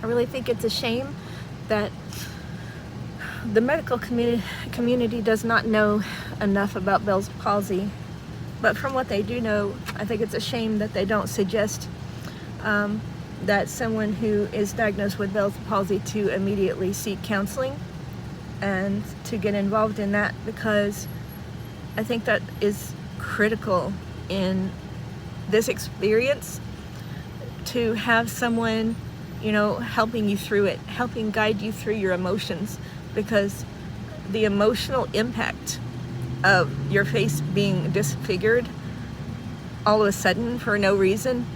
I really think it's a shame that the medical community does not know enough about Bell's palsy. But from what they do know, I think it's a shame that they don't suggest that someone who is diagnosed with Bell's palsy to immediately seek counseling and to get involved in that, because I think that is critical in this experience, to have someone, you know, helping you through it, helping guide you through your emotions, because the emotional impact of your face being disfigured all of a sudden for no reason,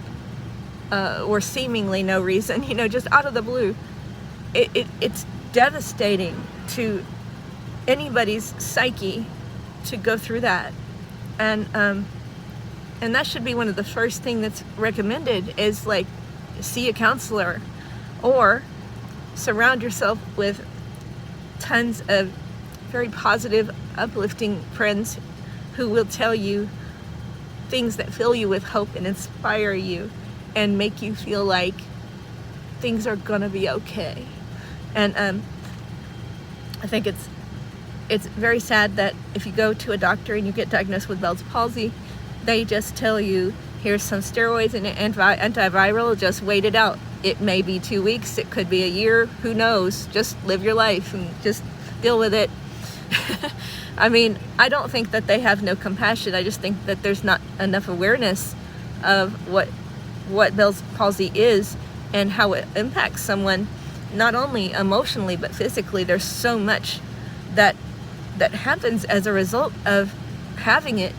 or seemingly no reason, you know, just out of the blue, it's devastating to anybody's psyche to go through that. And that should be one of the first things that's recommended, is like, see a counselor, or surround yourself with tons of very positive, uplifting friends who will tell you things that fill you with hope and inspire you and make you feel like things are gonna be okay. And I think it's very sad that if you go to a doctor and you get diagnosed with Bell's palsy, they just tell you, here's some steroids and antiviral, just wait it out. It may be 2 weeks, it could be a year, who knows? Just live your life and just deal with it. I mean, I don't think that they have no compassion. I just think that there's not enough awareness of what Bell's palsy is and how it impacts someone, not only emotionally but physically. There's so much that happens as a result of having it,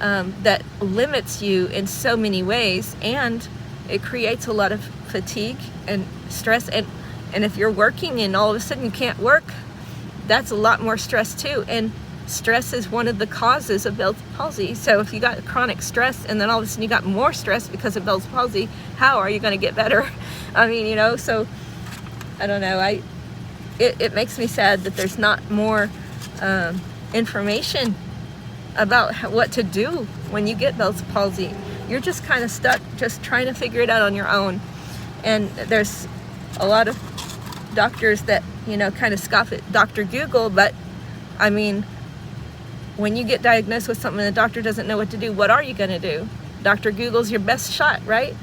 that limits you in so many ways, and it creates a lot of fatigue and stress. And if you're working and all of a sudden you can't work, that's a lot more stress too. And stress is one of the causes of Bell's palsy. So if you got chronic stress and then all of a sudden you got more stress because of Bell's palsy, how are you going to get better? I mean, you know, so I don't know. It makes me sad that there's not more information about what to do when you get Bell's palsy. You're just kind of stuck just trying to figure it out on your own. And there's a lot of doctors that, you know, kind of scoff at Dr. Google, but I mean, when you get diagnosed with something and the doctor doesn't know what to do, what are you going to do? Dr. Google's your best shot, right?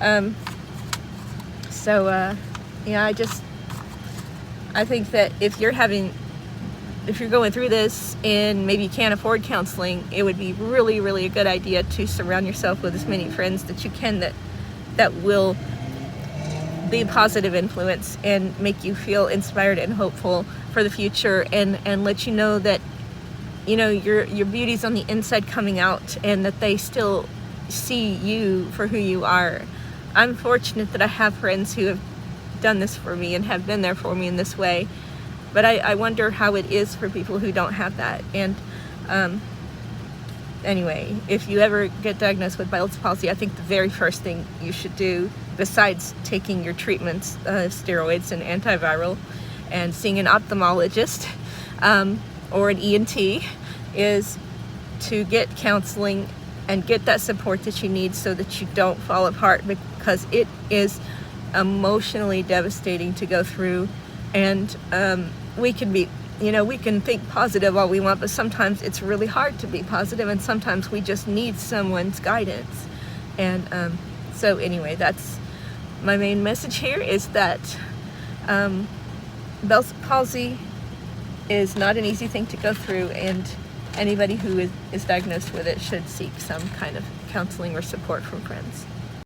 Yeah, I think that if you're going through this and maybe you can't afford counseling, it would be really, really a good idea to surround yourself with as many friends that you can that will be a positive influence and make you feel inspired and hopeful for the future, and let you know that, you know, your beauty's on the inside coming out, and that they still see you for who you are. I'm fortunate that I have friends who have done this for me and have been there for me in this way, but I wonder how it is for people who don't have that. And anyway, if you ever get diagnosed with Bell's palsy, I think the very first thing you should do, besides taking your treatments, steroids and antiviral, and seeing an ophthalmologist or an ENT, is to get counseling and get that support that you need so that you don't fall apart, because it is emotionally devastating to go through. And we can be, you know, we can think positive all we want, but sometimes it's really hard to be positive, and sometimes we just need someone's guidance. And so anyway, that's my main message here, is that Bell's palsy is not an easy thing to go through, and anybody who is diagnosed with it should seek some kind of counseling or support from friends.